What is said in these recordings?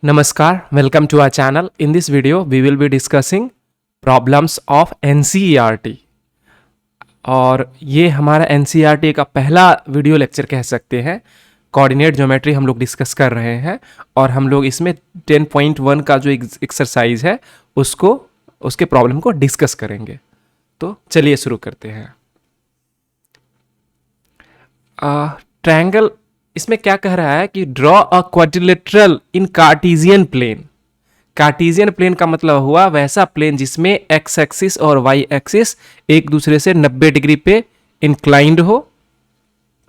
Namaskar, welcome to our channel. In this video, we will be discussing problems of NCERT. और ये हमारा NCERT का पहला video lecture कह सकते हैं। कोऑर्डिनेट ज्योमेट्री हम लोग डिस्कस कर रहे हैं और हम लोग इसमें 10.1 का जो एक्सरसाइज है उसके प्रॉब्लम को डिस्कस करेंगे। तो चलिए शुरू करते हैं। ट्रायंगल इसमें क्या कह रहा है कि draw a quadrilateral in Cartesian plane. Cartesian plane का मतलब हुआ वैसा प्लेन जिसमें एक्स एक्सिस और वाई एक्सिस एक दूसरे से 90 डिग्री पे इंक्लाइंड हो,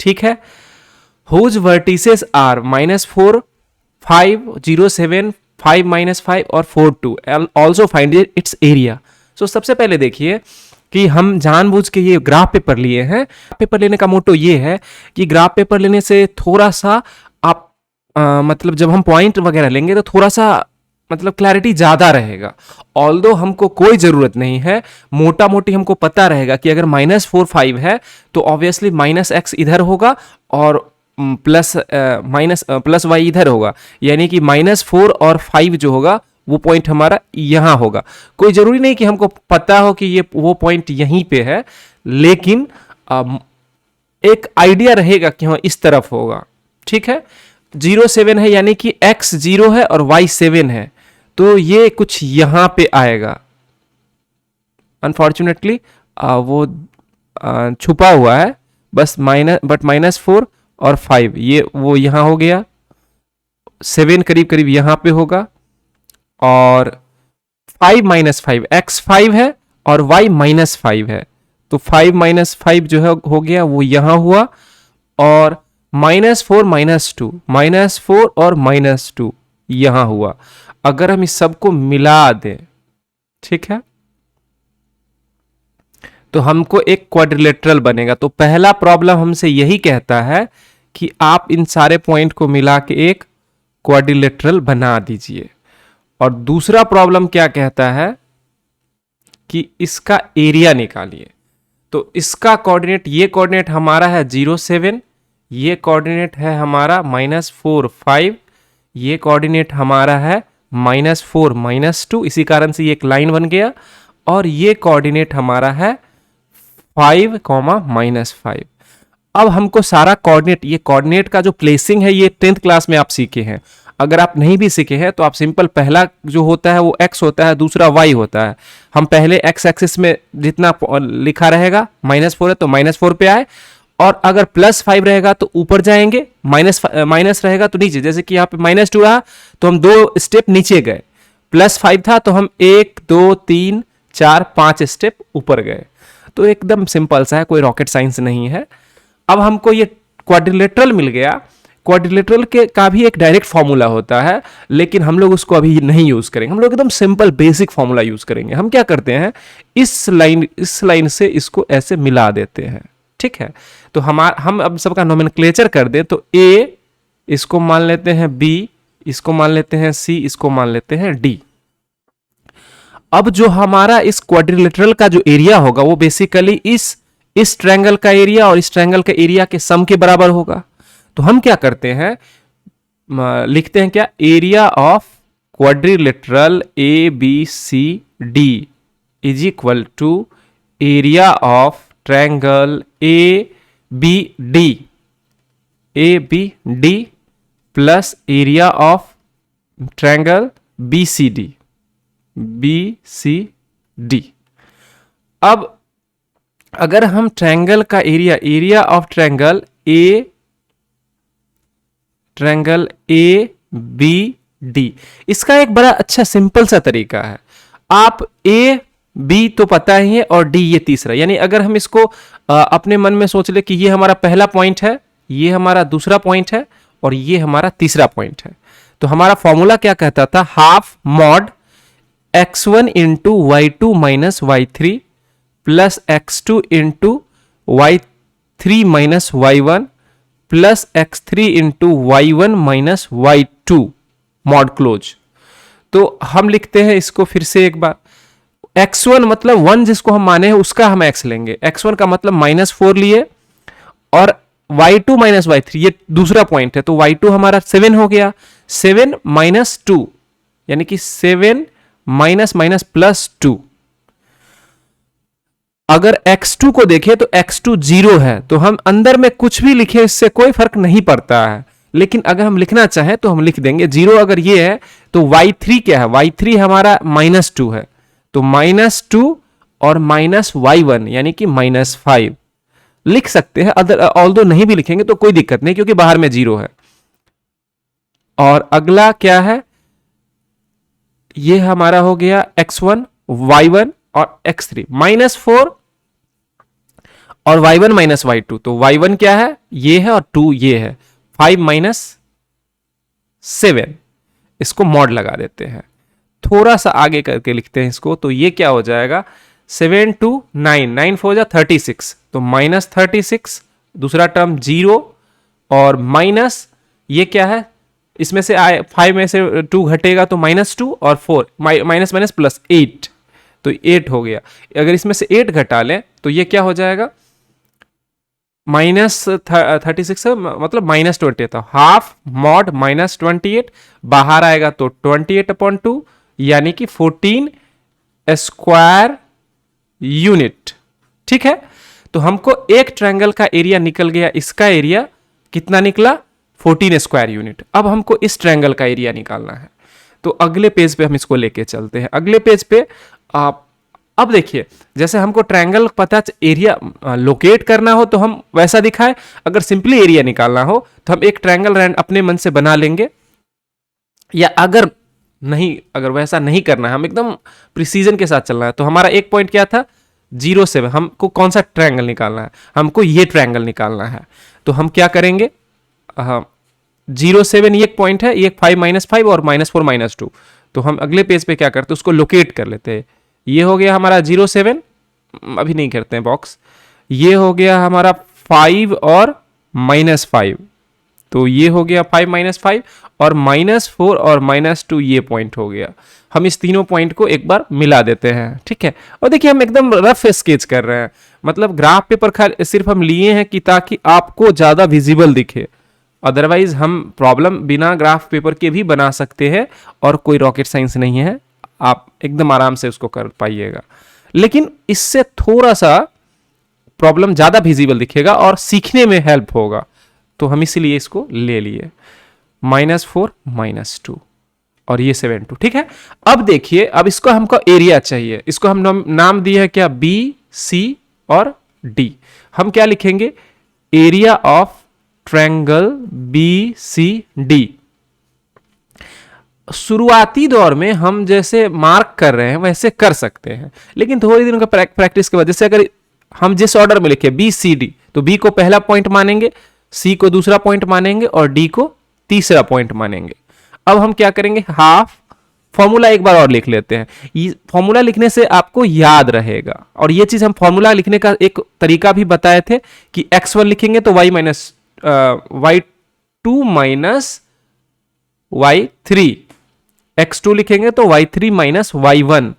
ठीक है। हुज वर्टिसेस आर -4, 5, 0, 7, 5, -5 और 4, 2। Also find its area. So सबसे पहले देखिए कि हम जानबूझ के ये ग्राफ पेपर लिए हैं। पेपर लेने का मोटो ये है कि ग्राफ पेपर लेने से थोड़ा सा आप मतलब जब हम पॉइंट वगैरह लेंगे तो थोड़ा सा मतलब क्लैरिटी ज़्यादा रहेगा। ऑल्दो हमको कोई ज़रूरत नहीं है, मोटा मोटी हमको पता रहेगा कि अगर -4, 5 है तो ऑब्वियसली -x इधर होगा और प्लस वाई इधर होगा, यानी कि -4 और 5 जो होगा वो पॉइंट हमारा यहां होगा। कोई जरूरी नहीं कि हमको पता हो कि ये वो पॉइंट यहीं पे है, लेकिन एक आइडिया रहेगा कि हाँ इस तरफ होगा, ठीक है। 0, 7 है यानी कि x 0 है और y 7 है, तो ये कुछ यहां पे आएगा। अनफॉर्चुनेटली वो छुपा हुआ है, बस -4 और 5 ये वो यहां हो गया। 7 करीब करीब यहां पे होगा और 5 -5 x 5 है और y -5 है, तो 5 -5 जो है हो गया वो यहां हुआ और -4 -2 और -2 यहां हुआ। अगर हम इस सबको मिला दें, ठीक है, तो हमको एक क्वाड्रिलेटरल बनेगा। तो पहला प्रॉब्लम हमसे यही कहता है कि आप इन सारे पॉइंट को मिला के एक क्वाड्रिलेटरल बना दीजिए। और दूसरा प्रॉब्लम क्या कहता है कि इसका एरिया निकालिए। तो इसका कोऑर्डिनेट, ये कोऑर्डिनेट हमारा है 0, 7, ये कोऑर्डिनेट है हमारा -4, 5, ये कोऑर्डिनेट हमारा है -4, -2, इसी कारण से ये एक लाइन बन गया। और ये कोऑर्डिनेट हमारा है 5, -5। अब हमको सारा कोऑर्डिनेट, ये कोऑर्डिनेट का जो प्लेसिंग है ये 10th क्लास में आप सीखे हैं। अगर आप नहीं भी सीखे हैं तो आप सिंपल, पहला जो होता है वो x होता है, दूसरा y होता है। हम पहले x एक्सिस में जितना लिखा रहेगा, -4 है तो -4 पे आए, और अगर +5 रहेगा तो ऊपर जाएंगे, माइनस रहेगा तो नीचे। जैसे कि यहाँ पे -2 रहा तो हम 2 स्टेप नीचे गए, +5 था तो हम 1, 2, 3, 4, 5 स्टेप ऊपर गए। तो एकदम सिंपल सा है, कोई रॉकेट साइंस नहीं है। अब हमको ये क्वाड्रिलेटरल मिल गया। क्वाड्रिलेटरल के का भी एक डायरेक्ट फॉर्मूला होता है, लेकिन हम लोग उसको अभी नहीं यूज करेंगे। हम लोग एकदम सिंपल बेसिक फॉर्मूला यूज करेंगे। हम क्या करते हैं, इस लाइन से इसको ऐसे मिला देते हैं, ठीक है। तो हम अब सबका नोमेनक्लेचर कर दें तो A इसको मान लेते हैं B, इसको मान लेते हैं C, इसको मान लेते हैं D। अब जो हमारा इस क्वाड्रिलेटरल का जो एरिया होगा वो बेसिकली इस ट्रायंगल का एरिया और इस ट्रायंगल का एरिया के सम के बराबर होगा। तो हम क्या करते हैं, लिखते हैं क्या, area of quadrilateral ABCD is equal to area of triangle ABD plus area of triangle BCD। अब अगर हम ट्रायंगल का एरिया ऑफ ट्रायंगल ABD, इसका एक बड़ा अच्छा सिंपल सा तरीका है। आप A B तो पता ही है और D ये तीसरा, यानी अगर हम इसको अपने मन में सोच ले कि ये हमारा पहला पॉइंट है, ये हमारा दूसरा पॉइंट है और ये हमारा तीसरा पॉइंट है, तो हमारा फॉर्मूला क्या कहता था, half mod x1 into y2 minus y3 plus x2 into y3 minus y1 plus x3 into y1 minus y2 mod close. तो हम लिखते हैं इसको फिर से एक बार, x1 मतलब 1 जिसको हम माने हैं उसका हम x लेंगे, x1 का मतलब -4 लिए और y2 माइनस y3 ये दूसरा पॉइंट है, तो y2 हमारा 7 हो गया। 7 माइनस 2 यानी कि 7 माइनस माइनस प्लस 2। अगर x2 को देखें तो x2 0 है, तो हम अंदर में कुछ भी लिखे इससे कोई फर्क नहीं पड़ता है। लेकिन अगर हम लिखना चाहें तो हम लिख देंगे 0 अगर ये है तो y3 क्या है, y3 हमारा -2 है, तो -2 और माइनस y1 यानी कि -5 लिख सकते हैं। अदर ऑल्दो नहीं भी लिखेंगे तो कोई दिक्कत नहीं क्योंकि बाहर में 0 है। और अगला क्या है, ये हमारा हो गया x1 y1 और x3 -4 और y1 माइनस y2, तो y1 क्या है ये है और 2 ये है, 5 माइनस 7, इसको मॉड लगा देते हैं। थोड़ा सा आगे करके लिखते हैं इसको, तो ये क्या हो जाएगा 7 2 9 9 4 जा 36, तो -36, दूसरा टर्म 0 और माइनस ये क्या है, इसमें से 5 में से 2 घटेगा तो -2 और 4 माइनस माइनस प्लस 8, तो 8 हो गया। अगर इसमें से 8 घटा लें तो ये क्या हो जाएगा -36 मतलब -20 था, हाफ मॉड -28 बाहर आएगा तो 28/2 यानी कि 14 स्क्वायर यूनिट। ठीक है, तो हमको एक ट्रायंगल का एरिया निकल गया, इसका एरिया कितना निकला 14 स्क्वायर यूनिट। अब हमको इस ट्रायंगल का एरिया निकालना है, तो अगले पेज पे हम इसको लेके चलते हैं। अगले पेज पे आप अब देखिए, जैसे हमको ट्रायंगल पता एरिया लोकेट करना हो तो हम वैसा दिखाए, अगर सिंपली एरिया निकालना हो तो हम एक ट्रायंगल अपने मन से बना लेंगे, या अगर वैसा नहीं करना है, हम एकदम प्रिसीजन के साथ चलना है, तो हमारा एक पॉइंट क्या था 0 7, हमको कौन सा ट्रायंगल निकालना है, हमको ये ट्रायंगल निकालना है। तो हम क्या करेंगे, 0 7 ये एक पॉइंट है, ये 5 -5 और -4 -2, तो हम अगले पेज पे क्या करते हैं उसको लोकेट कर लेते हैं। ये हो गया हमारा 0 7, अभी नहीं करते हैं बॉक्स, ये हो गया हमारा 5 और -5, तो ये हो गया 5 -5 और -4 और -2, ये पॉइंट हो गया। हम इस तीनों पॉइंट को एक बार मिला देते हैं। ठीक है, और देखिए हम एकदम रफ स्केच कर रहे हैं, मतलब ग्राफ पेपर सिर्फ हम लिए हैं कि ताकि आपको ज्यादा विजिबल दिखे, अदरवाइज हम प्रॉब्लम बिना ग्राफ पेपर के भी बना सकते हैं और कोई रॉकेट साइंस नहीं है, आप एकदम आराम से उसको कर पाइएगा। लेकिन इससे थोड़ा सा प्रॉब्लम ज्यादा विजिबल दिखेगा और सीखने में हेल्प होगा, तो हम इसीलिए इसको ले लिए -4 -2 और ये 7 2। ठीक है, अब देखिए, अब इसको हमको एरिया चाहिए, इसको हम नाम दिए है क्या B C और D। हम क्या लिखेंगे, एरिया ऑफ ट्रायंगल BCD। शुरुआती दौर में हम जैसे मार्क कर रहे हैं वैसे कर सकते हैं, लेकिन थोड़ी दिनों का प्रैक्टिस के बाद, जैसे अगर हम जिस ऑर्डर में लिखे BCD, तो B को पहला पॉइंट मानेंगे, C को दूसरा पॉइंट मानेंगे और D को तीसरा पॉइंट मानेंगे। अब हम क्या करेंगे, हाफ फॉर्मूला एक बार और लिख लेते हैं, ये फॉर्मूला लिखने से आपको याद रहेगा। और ये चीज हम फॉर्मूला लिखने का एक तरीका भी बताए थे कि x1 लिखेंगे तो y2 माइनस y3, x2 लिखेंगे तो y3 माइनस y1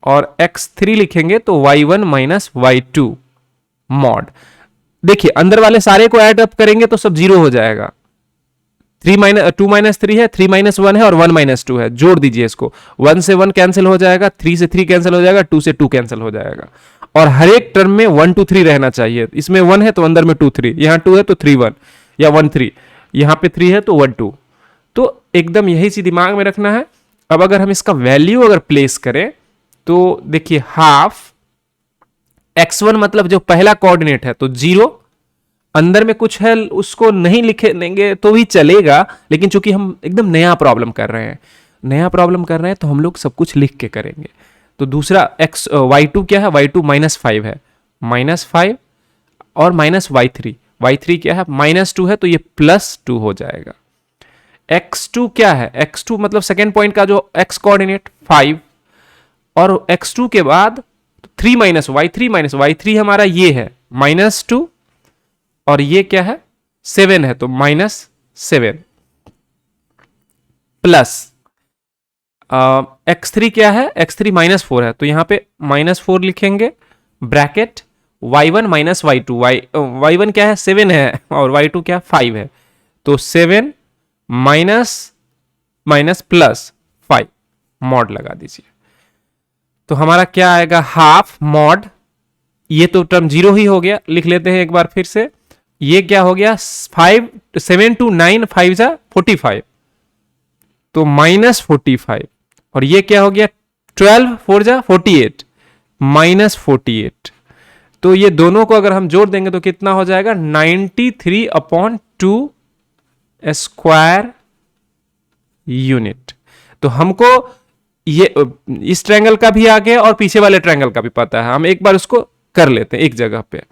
और x3 लिखेंगे तो y1 माइनस y2 मॉड। देखिए अंदर वाले सारे को ऐड अप करेंगे तो सब 0 हो जाएगा, 2 - 3 है, 3 - 1 है और 1 - 2 है, जोड़ दीजिए इसको, 1 से 1 कैंसिल हो जाएगा, 3 से 3 कैंसिल हो जाएगा, 2 से 2 कैंसिल हो जाएगा। और हर एक टर्म में 1 2 3 रहना चाहिए, इसमें 1 है तो अंदर में 2 3, यहां 2 है तो 3 1 या 1 3, यहां पे 3 है तो 1 2, तो एकदम यही चीज दिमाग में रखना है। अब अगर हम इसका वैल्यू अगर प्लेस करें तो देखिए, हाफ x1 मतलब जो पहला कोऑर्डिनेट है तो 0, अंदर में कुछ है उसको नहीं लिखे देंगे तो भी चलेगा, लेकिन चूंकि हम एकदम नया प्रॉब्लम कर रहे हैं तो हम लोग सब कुछ लिख के करेंगे। तो दूसरा y2 क्या है, y2 -5 है, -5 और -y3 क्या है, -2 है, तो ये +2 हो जाएगा। x2 क्या है, x2 मतलब सेकेंड पॉइंट का जो x कोऑर्डिनेट 5, और x2 के बाद 3 - y3 हमारा ये है -2 और ये क्या है 7 है, तो -7 प्लस x3 क्या है, x3 -4 है, तो यहां पे -4 लिखेंगे, ब्रैकेट y1 - y2, y1 क्या है 7 है और y2 क्या 5 है, तो 7 - माइनस प्लस 5 मॉड लगा दीजिए। तो हमारा क्या आएगा, हाफ मॉड, ये तो टर्म 0 ही हो गया, लिख लेते हैं एक बार फिर से। ये क्या हो गया, 7 to 9 5 जा 45, तो माइनस 45। और ये क्या हो गया, 12 4 जा 48, माइनस 48। तो ये दोनों को अगर हम जोड़ देंगे तो कितना हो जाएगा, 93/2 स्क्वायर यूनिट। तो हमको ये इस ट्रायंगल का भी आ गया और पीछे वाले ट्रायंगल का भी पता है, हम एक बार उसको कर लेते हैं एक जगह पे।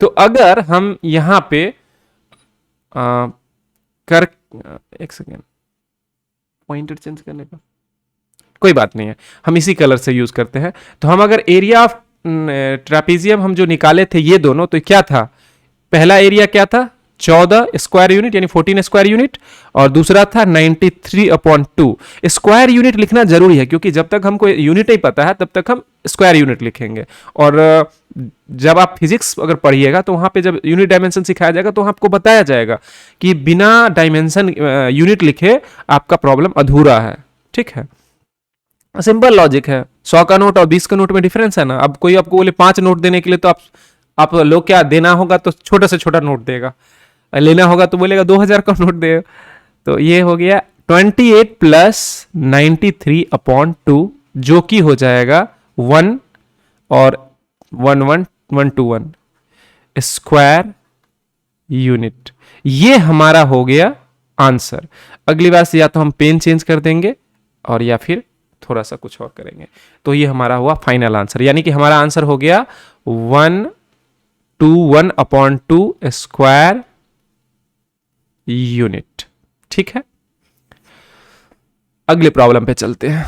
तो अगर हम यहां पे एक सेकेंड, पॉइंटर चेंज करने का कोई बात नहीं है, हम इसी कलर से यूज करते हैं। तो हम अगर एरिया ऑफ ट्रापीजियम हम जो निकाले थे ये दोनों, तो क्या था, पहला एरिया क्या था 14 स्क्वायर यूनिट यानी 14 स्क्वायर यूनिट, और दूसरा था 93/2। स्क्वायर यूनिट लिखना जरूरी है क्योंकि जब तक हमको यूनिट नहीं पता है तब तक हम स्क्वायर यूनिट लिखेंगे। और जब आप फिजिक्स अगर पढ़िएगा तो वहां पे जब यूनिट डायमेंशन सिखाया जाएगा तो आपको बताया जाएगा कि बिना डायमेंशन यूनिट लिखे आपका प्रॉब्लम अधूरा है। ठीक है, सिंपल लॉजिक है। 100 का नोट और 20 का नोट में डिफरेंस है ना। अब कोई आपको बोले 5 नोट देने के लिए, तो आप लोग क्या देना होगा तो छोटा से छोटा नोट देगा, लेना होगा तो बोलेगा 2000 का नोट दे। तो ये हो गया 28 + 93/2, जो कि हो जाएगा 1 और 1 स्क्वायर यूनिट। ये हमारा हो गया आंसर। अगली बार से या तो हम पेन चेंज कर देंगे और या फिर थोड़ा सा कुछ और करेंगे। तो ये हमारा हुआ फाइनल आंसर, यानी कि हमारा आंसर हो गया 1/2 स्क्वायर यूनिट। ठीक है, अगले प्रॉब्लम पे चलते हैं।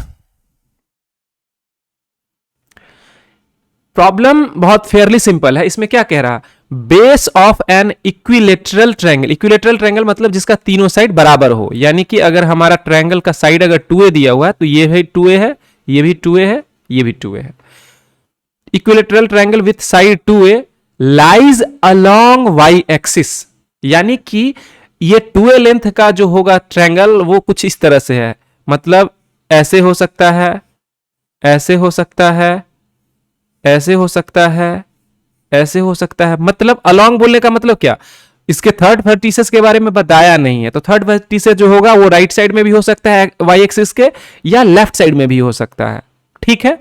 प्रॉब्लम बहुत फेयरली सिंपल है। इसमें क्या कह रहा, base of an equilateral triangle. Equilateral triangle मतलब जिसका तीनों साइड बराबर हो, यानी कि अगर हमारा ट्रायंगल का साइड अगर 2a दिया हुआ है तो ये भी 2a है, ये भी 2a है, ये भी 2a है। Equilateral triangle with side 2a lies along y axis, यानी कि ये 2a लेंथ का जो होगा ट्रायंगल वो कुछ इस तरह से है, मतलब ऐसे हो सकता है, ऐसे हो सकता है, ऐसे हो सकता है, ऐसे हो सकता है। मतलब अलोंग बोलने का मतलब क्या, इसके थर्ड वर्टिसेस के बारे में बताया नहीं है। तो थर्ड वर्टिसेस जो होगा वो राइट साइड में भी हो सकता है y एक्सिस के, या लेफ्ट साइड में भी हो सकता है। ठीक है,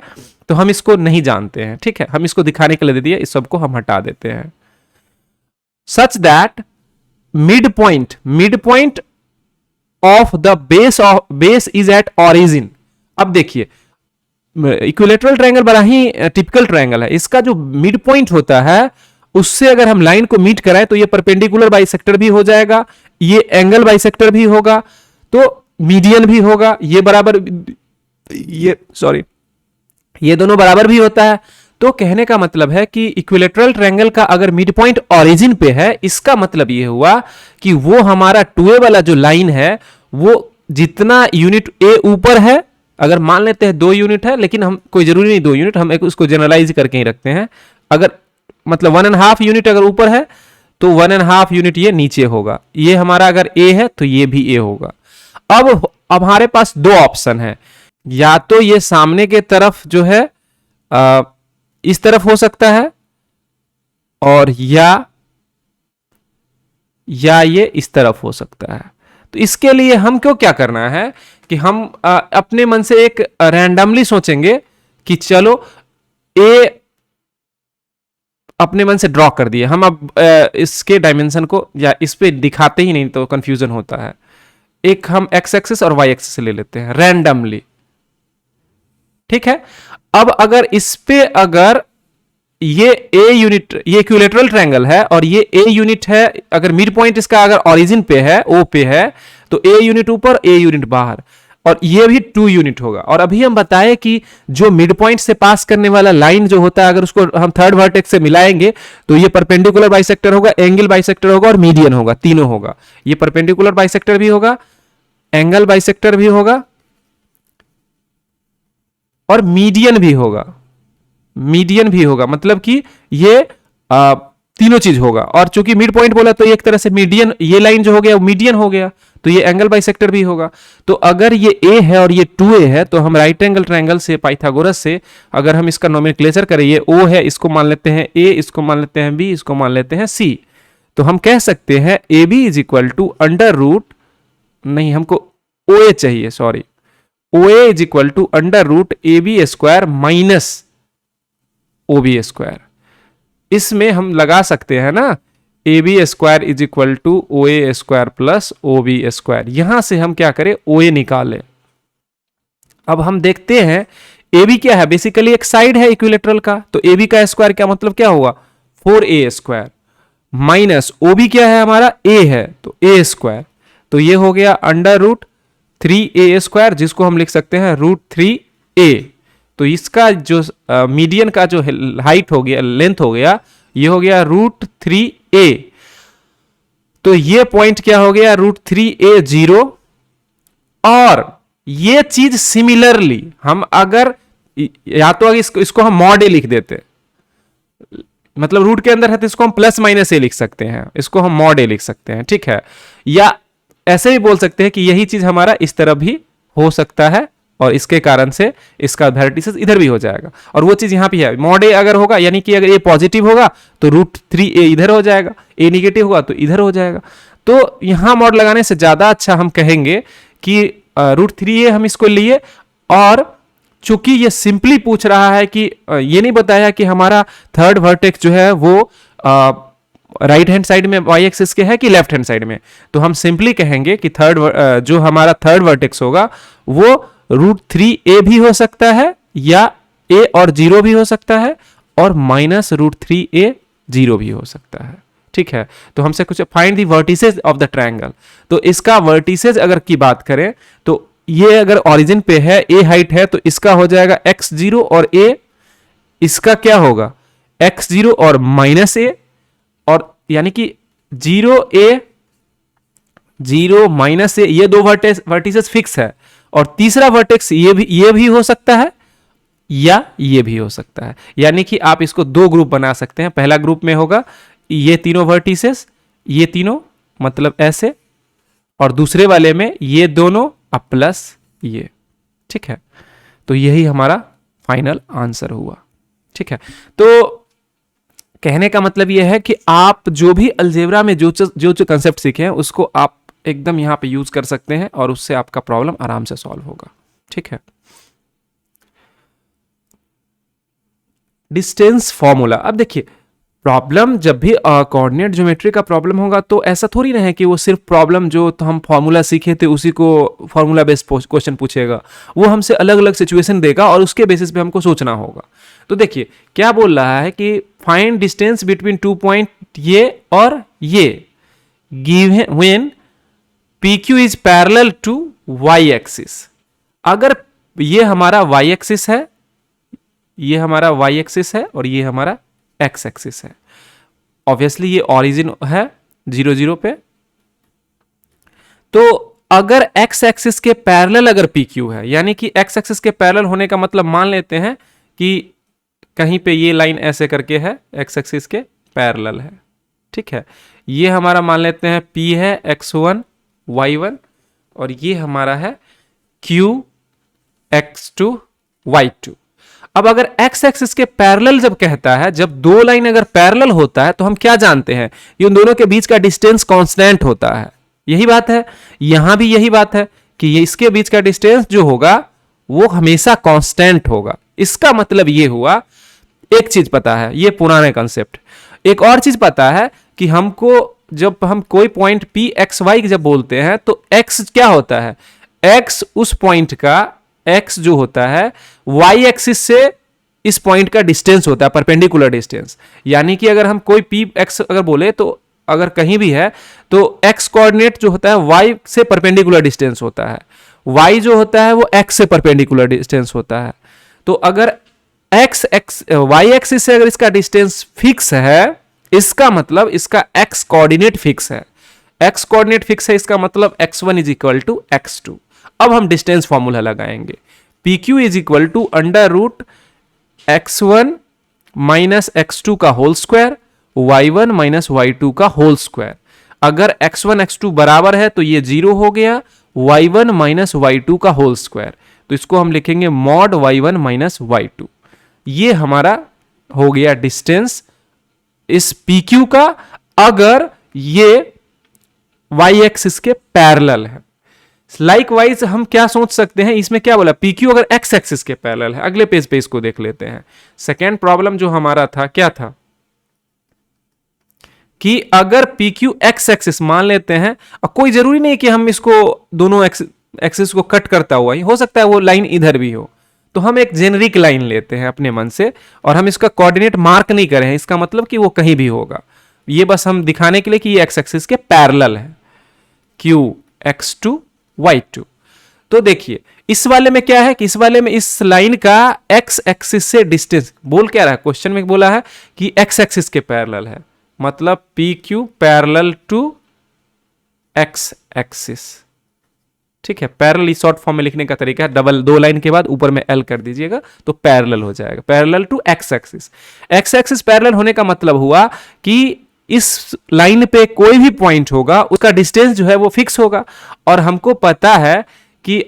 तो हम इसको नहीं जानते हैं। ठीक है, हम इसको दिखाने के लिए दे दिए, इस सबको हम हटा देते हैं। Such that mid point of the base is at origin. अब देखिए, इक्विलेटरल ट्रायंगल बड़ा ही टिपिकल ट्रायंगल है। इसका जो मिड पॉइंट होता है उससे अगर हम लाइन को मीट कराएं तो ये परपेंडिकुलर बाइसेक्टर भी हो जाएगा, ये एंगल बाइसेक्टर भी होगा, तो मीडियन भी होगा, ये बराबर, ये दोनों बराबर भी होता है। तो कहने का मतलब है कि इक्विलेटरल ट्रायंगल का अगर मिड पॉइंट ऑरिजिन पे है, इसका मतलब ये हुआ कि वो हमारा 2a वाला जो लाइन है वो जितना यूनिट a ऊपर है, अगर मान लेते हैं 2 यूनिट है, लेकिन हम कोई जरूरी नहीं 2 यूनिट, हम एक उसको जनरलाइज करके ही रखते हैं। अगर मतलब 1.5 यूनिट अगर ऊपर है तो 1.5 यूनिट ये नीचे होगा। ये हमारा अगर a है तो ये भी a होगा। अब हमारे पास 2 ऑप्शन है, या तो ये सामने के तरफ जो है इस तरफ हो सकता है, और या ये इस तरफ हो सकता है। तो इसके लिए हमको क्या करना है कि हम अपने मन से एक रैंडमली सोचेंगे कि चलो ए अपने मन से ड्रॉ कर दिए हम। अब इसके डायमेंशन को या इस पे दिखाते ही नहीं तो कंफ्यूजन होता है। एक हम एक्स एक्सिस और वाई एक्सिस ले लेते हैं रैंडमली। ठीक है, अब अगर इस पे अगर ये ए यूनिट, ये इक्विलेटरल ट्रायंगल है और ये ए यूनिट है, अगर मिड पॉइंट इसका अगर ओरिजिन पे है, ओ पे है, तो ए यूनिट ऊपर ए यूनिट बाहर, और ये भी 2 यूनिट होगा। और अभी हम बताए कि जो मिड पॉइंट से पास करने वाला लाइन जो होता है, अगर उसको हम थर्ड वर्टेक्स से मिलाएंगे तो ये परपेंडिकुलर बाइसेक्टर होगा, एंगल बाइसेक्टर होगा और मीडियन होगा, तीनों होगा। ये परपेंडिकुलर बाइसेक्टर भी होगा, एंगल बाइसेक्टर भी होगा और मीडियन भी होगा। मीडियन भी होगा, मतलब कि ये तीनों चीज होगा। और चूंकि मिड पॉइंट बोला तो एक तरह से मीडियन, ये लाइन जो हो गया वो मीडियन हो गया, तो ये एंगल बाइसेक्टर भी होगा। तो अगर ये ए है और ये 2a है तो हम राइट एंगल ट्रायंगल से, पाइथागोरस से अगर हम इसका नोमेनक्लेचर करें, ये ओ है, इसको मान लेते हैं ए, इसको मान लेते हैं बी, इसको मान लेते हैं सी, तो हम कह सकते हैं A B is equal to under root, नहीं हमको ओ ए चाहिए, sorry, O A is equal to under root A B square minus O B square. इसमें हम लगा सकते हैं ना, A B square is equal to O A square plus O B square. यहां से हम क्या करें, ओ ए निकालें। अब हम देखते हैं ए बी क्या है, बेसिकली एक साइड है इक्विलेटरल का, तो ए बी का स्क्वायर क्या मतलब क्या हुआ, 4a square, minus O B क्या है हमारा, ए है, तो ए स्क्वायर, तो ये हो गया अंडर रूट 3a स्क्वायर, जिसको हम लिख सकते हैं रूट 3a। तो इसका जो मीडियन का जो हाइट हो गया, लेंथ हो गया, ये हो गया रूट 3a। तो ये पॉइंट क्या हो गया, रूट 3a 0। और ये चीज सिमिलरली हम अगर या तो इसको हम मॉड ए लिख देते, मतलब रूट के अंदर है तो इसको हम प्लस माइनस ए लिख सकते हैं, इसको हम मॉड ए लिख सकते हैं, ठीक है। या ऐसे भी बोल सकते हैं कि यही चीज हमारा इस तरफ भी हो सकता है और इसके कारण से इसका वर्टिसेस इधर भी हो जाएगा, और वो चीज यहां भी है। मॉड ए अगर होगा, यानी कि अगर ये पॉजिटिव होगा तो रूट 3a इधर हो जाएगा, ए निगेटिव होगा तो इधर हो जाएगा। तो यहां मॉड लगाने से ज्यादा अच्छा हम कहेंगे कि रूट 3a हम इसको लिए, और चूंकि ये सिंपली पूछ रहा है कि ये नहीं बताया कि हमारा थर्ड वर्टेक्स जो है वो राइट हैंड साइड में वाई एक्सिस के है कि लेफ्ट हैंड साइड में, तो हम सिंपली कहेंगे कि जो हमारा थर्ड वर्टेक्स होगा वो रूट 3a भी हो सकता है, या a और 0 भी हो सकता है, और माइनस रूट 3a 0 भी हो सकता है, ठीक है। तो हमसे कुछ find the vertices of the triangle, तो इसका वर्टिसेस अगर की बात करें तो ये अगर ओरिजिन पे है, a हाइट है, तो इसका हो जाएगा x0 और a, इसका क्या होगा x0 और माइनस a, और यानी कि 0a 0 माइनस a, ये दो वर्टिसेस फिक्स है। और तीसरा वर्टेक्स ये भी हो सकता है या ये भी हो सकता है, यानी कि आप इसको दो ग्रुप बना सकते हैं। पहला ग्रुप में होगा ये तीनों वर्टिसेस, ये तीनों मतलब ऐसे, और दूसरे वाले में ये दोनों अब प्लस ये, ठीक है। तो यही हमारा फाइनल आंसर हुआ, ठीक है। तो कहने का मतलब यह है कि आप जो भी अलजेब्रा में जो कंसेप्ट सीखे हैं उसको आप एकदम यहां पे यूज कर सकते हैं, और उससे आपका प्रॉब्लम आराम से सॉल्व होगा, ठीक है। डिस्टेंस फॉर्मूला, अब देखिए प्रॉब्लम जब भी कोऑर्डिनेट ज्योमेट्री का प्रॉब्लम होगा तो ऐसा थोड़ी ना है कि वो सिर्फ प्रॉब्लम जो तो हम फॉर्मूला सीखे थे उसी को फॉर्मूला बेस्ड क्वेश्चन पूछेगा, वो हमसे अलग अलग सिचुएशन देगा और उसके बेसिस पे हमको सोचना होगा। तो देखिए क्या बोल रहा है कि फाइंड डिस्टेंस बिटवीन 2 पॉइंट ये और ये given when PQ is parallel to y axis. अगर ये हमारा वाई एक्सिस है, ये हमारा वाई एक्सिस है और ये हमारा एक्स एक्सिस है, ऑब्वियसली ये ओरिजिन है 0 0 पे, तो अगर एक्स एक्सिस के पैरेलल अगर PQ है, यानी कि एक्स एक्सिस के पैरेलल होने का मतलब मान लेते हैं कि कहीं पे ये लाइन ऐसे करके है, एक्स एक्सिस के पैरेलल है, ठीक है। ये हमारा मान लेते हैं P है x1 y1, और ये हमारा है Q x2 y2। अब अगर x एक्सिस के पैरेलल जब कहता है, जब दो लाइन अगर पैरेलल होता है तो हम क्या जानते हैं, ये उन दोनों के बीच का डिस्टेंस कांस्टेंट होता है। यही बात है, यहां भी यही बात है कि ये इसके बीच का डिस्टेंस जो होगा वो हमेशा कांस्टेंट होगा। इसका मतलब ये हुआ, एक चीज पता है, ये पुराने कंसेप्ट, एक और चीज पता है कि हमको जब हम कोई पॉइंट P x y जब बोलते हैं तो x क्या होता है, x उस पॉइंट का x जो होता है y एक्सिस से इस पॉइंट का डिस्टेंस होता है, परपेंडिकुलर डिस्टेंस। यानी कि अगर हम कोई P x अगर बोले तो अगर कहीं भी है तो x कोऑर्डिनेट जो होता है y से परपेंडिकुलर डिस्टेंस होता है, y जो होता है वो x से परपेंडिकुलर डिस्टेंस होता है। तो अगर y एक्सिस से अगर इसका डिस्टेंस फिक्स है, इसका मतलब इसका x कोऑर्डिनेट फिक्स है, x कोऑर्डिनेट फिक्स है, इसका मतलब x1 is equal to x2। अब हम डिस्टेंस फॉर्मूला लगाएंगे, PQ is equal to under root x1 minus x2 का whole square y1 minus y2 का होल स्क्वायर। अगर x1 x2 बराबर है तो ये 0 हो गया, y1 माइनस y2 का होल स्क्वायर, तो इसको हम लिखेंगे मॉड y1 माइनस y2। ये हमारा हो गया डिस्टेंस इस PQ का, अगर ये y एक्सिस के पैरेलल है। लाइकवाइज हम क्या सोच सकते हैं, इसमें क्या बोला, PQ अगर x एक्सिस के पैरेलल है। अगले पेज पे इसको देख लेते हैं। सेकेंड प्रॉब्लम जो हमारा था क्या था कि अगर PQ x एक्सिस मान लेते हैं, और कोई जरूरी नहीं कि हम इसको दोनों एक्सिस को कट करता हुआ ही, हो सकता है वो लाइन इधर भी हो, तो हम एक जेनरिक लाइन लेते हैं अपने मन से, और हम इसका कोऑर्डिनेट मार्क नहीं करें, इसका मतलब कि वो कहीं भी होगा, ये बस हम दिखाने के लिए कि ये x एक्सिस के पैरेलल है, Q x2 y2। तो देखिए इस वाले में क्या है कि इस वाले में इस लाइन का x एक्सिस से डिस्टेंस, बोल क्या रहा है क्वेश्चन में, बोला है कि x एक्सिस के पैरेलल है, मतलब PQ parallel to x axis. ठीक है, पैरेलल शॉर्ट फॉर्म में लिखने का तरीका है, डबल दो लाइन के बाद ऊपर में L कर दीजिएगा तो पैरेलल हो जाएगा, parallel to x axis. x axis parallel होने का मतलब हुआ कि इस लाइन पे कोई भी पॉइंट होगा उसका डिस्टेंस जो है वो फिक्स होगा, और हमको पता है कि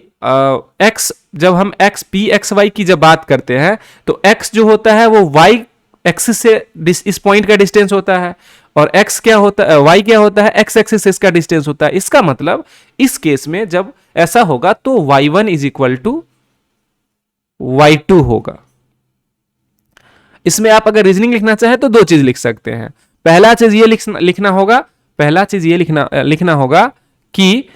x, जब हम x p x y की जब बात करते हैं तो x जो होता है वो y एक्सिस से इस पॉइंट का डिस्टेंस होता है, और x क्या होता है, y क्या होता है, x एक्सिस से इसका डिस्टेंस होता है। इसका मतलब इस केस में जब ऐसा होगा तो y1 is equal to y2 होगा। इसमें आप अगर रीजनिंग लिखना चाहे तो दो चीज लिख सकते हैं। पहला चीज ये लिखना होगा कि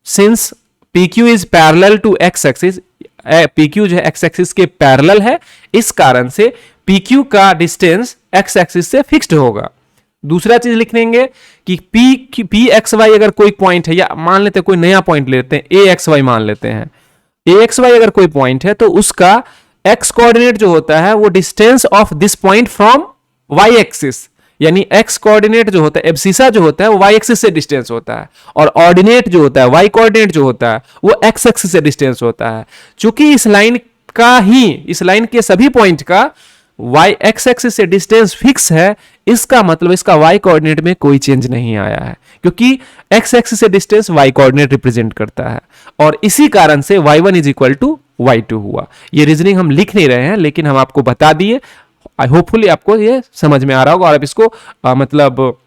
since PQ is parallel to x axis, PQ जो है x एक्सिस के पैरेलल है, इस कारण से PQ का डिस्टेंस x एक्सिस से फिक्स्ड होगा। दूसरा चीज लिख देंगे कि PXY अगर कोई पॉइंट है, या मान लेते हैं कोई नया पॉइंट लेते हैं AXY, मान लेते हैं AXY अगर कोई पॉइंट है तो उसका x कोऑर्डिनेट जो होता है वो distance of this point from y axis, यानी x कोऑर्डिनेट जो होता है, एब्सिसा जो होता है वो y एक्सिस से डिस्टेंस होता है, और ऑर्डिनेट जो होता है, y कोऑर्डिनेट जो होता है वो x एक्सिस से डिस्टेंस होता है। चूंकि इस लाइन के सभी पॉइंट का y x एक्सिस से डिस्टेंस फिक्स है, इसका मतलब इसका y कोऑर्डिनेट में कोई चेंज नहीं आया है, क्योंकि x एक्सिस से डिस्टेंस y कोऑर्डिनेट रिप्रेजेंट करता है, और इसी कारण से y1 is equal to y2 हुआ। ये रीजनिंग हम लिख नहीं रहे हैं, लेकिन हम आपको बता दिए, होपफुली आपको ये समझ में आ रहा होगा और आप इसको मतलब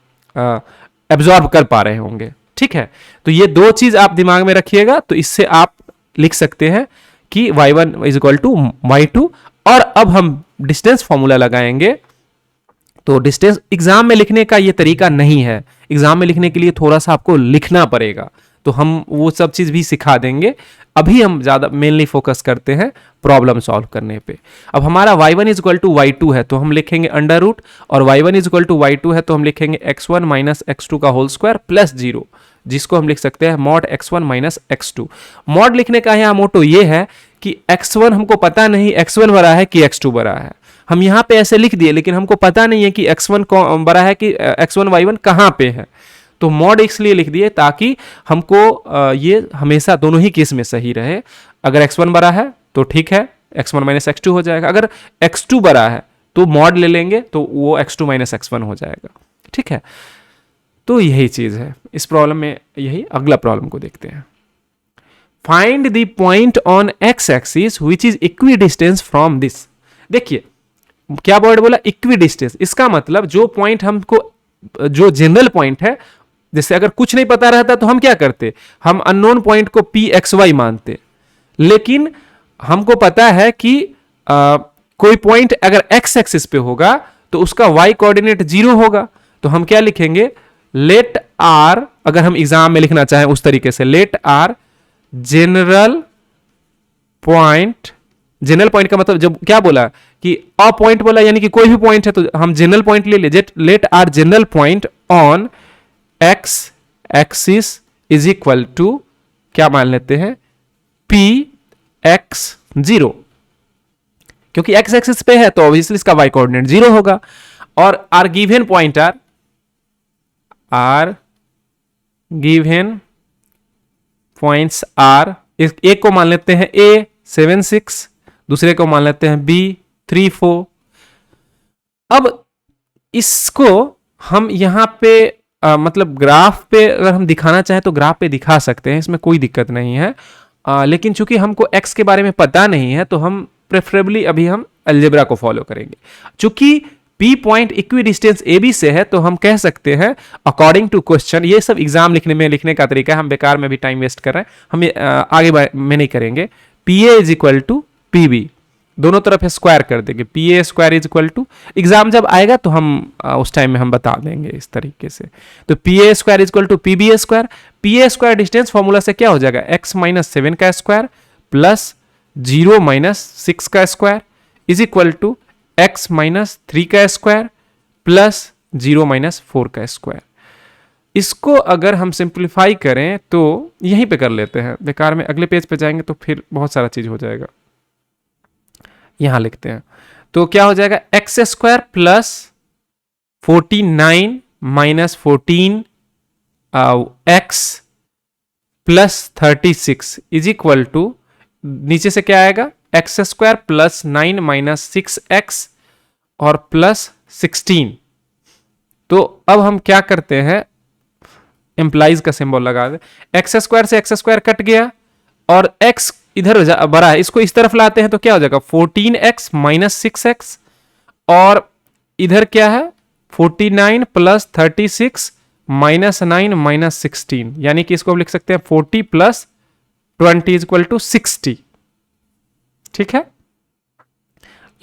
एब्जॉर्ब कर पा रहे होंगे। ठीक है, तो ये दो चीज आप दिमाग में रखिएगा, तो इससे आप लिख सकते हैं कि y1 is equal to y2। और अब हम डिस्टेंस फॉर्मूला लगाएंगे। तो डिस्टेंस एग्जाम में लिखने का ये तरीका नहीं है, एग्जाम में लिखने के लिए थोड़ा सा आपको लिखना पड़ेगा, तो हम वो सब चीज भी सिखा देंगे। अभी हम ज्यादा मेनली फोकस करते हैं प्रॉब्लम सॉल्व करने पे। अब हमारा y1 is equal to y2 है तो हम लिखेंगे अंडर रूट, और y1 is equal to y2 है तो हम लिखेंगे x1 माइनस x2 का होल स्क्वायर प्लस 0, जिसको हम लिख सकते हैं mod x1 minus x2। Mod लिखने का यहाँ मोटो ये है कि x1 हमको पता नहीं x1 बड़ा है कि x2 बड़ा है, हम यहाँ पे ऐसे लिख दिए, लेकिन हमको पता नहीं है कि x1 बड़ा है कि x1 y1 कहाँ पे है, तो मॉड इसलिए लिख दिए ताकि हमको ये हमेशा दोनों ही केस में सही रहे। अगर x1 बड़ा है तो ठीक है, x1 माइनस x2 हो जाएगा, अगर x2 बड़ा है तो मॉड ले लेंगे तो वो x2 माइनस x1 हो जाएगा। ठीक है, तो यही चीज है इस प्रॉब्लम में। यही अगला प्रॉब्लम को देखते हैं। Find the point on x axis which is equidistance from this. देखिए क्या वर्ड बोला, इक्विडिस्टेंस। इसका मतलब जो पॉइंट हमको, जो जनरल पॉइंट है, जैसे अगर कुछ नहीं पता रहता तो हम क्या करते, हम अननोन पॉइंट को PXY मानते, लेकिन हमको पता है कि कोई पॉइंट अगर x एक्सिस पे होगा तो उसका y कोऑर्डिनेट 0 होगा, तो हम क्या लिखेंगे, लेट r, अगर हम एग्जाम में लिखना चाहें उस तरीके से, let r general point. General point का मतलब जब क्या बोला कि अ पॉइंट बोला, यानी कि कोई भी पॉइंट है तो हम जनरल पॉइंट ले लिए, let R general point on x axis is equal to क्या मान लेते हैं, PX0, क्योंकि x एक्सिस पे है तो ऑब्वियसली इसका y कोऑर्डिनेट 0 होगा, और are given point are given points are, एक को मान लेते हैं A 7 6, दूसरे को मान लेते हैं B 3 4। अब इसको हम यहाँ पे मतलब ग्राफ पे अगर हम दिखाना चाहें तो ग्राफ पे दिखा सकते हैं, इसमें कोई दिक्कत नहीं है। लेकिन चूंकि हमको x के बारे में पता नहीं है तो हम प्रेफरेबली अभी हम अलजेब्रा को फॉलो करेंगे। चूंकि P point equi distance AB से है तो हम कह सकते हैं अकॉर्डिंग टू क्वेश्चन, ये सब एग्जाम लिखने का तरीका है, हम बेकार में भी टाइम वेस्ट कर रहे हैं, हम आगे में नहीं करेंगे। PA is equal to PB, दोनों तरफ स्क्वायर कर देंगे, PA square is equal to, exam जब आएगा तो हम उस टाइम में हम बता देंगे इस तरीके से। तो PA square is equal to PB square, PA square distance formula से क्या हो जाएगा, x माइनस 7 का स्क्वायर प्लस 0 माइनस 6 का square is equal to x minus 3 का स्क्वायर प्लस 0 माइनस 4 का स्क्वायर। इसको अगर हम सिंप्लीफाई करें तो यहीं पे कर लेते हैं, बेकार में अगले पेज पे जाएंगे तो फिर बहुत सारा चीज हो जाएगा। यहां लिखते हैं तो क्या हो जाएगा, x square plus 49 minus 14 x plus 36 is equal to, नीचे से क्या आएगा, x square plus 9 minus 6x और प्लस 16। तो अब हम क्या करते हैं, एम्प्लाइज का सिंबल लगा दे, एक्स स्क्वायर से एक्स स्क्वायर कट गया और x इधर बड़ा है, इसको इस तरफ लाते हैं तो क्या हो जाएगा 14x माइनस 6x और इधर क्या है 49 प्लस 36 माइनस 9 माइनस 16, यानी कि इसको लिख सकते हैं 40 प्लस 20 इज इक्वल टू 60। ठीक है,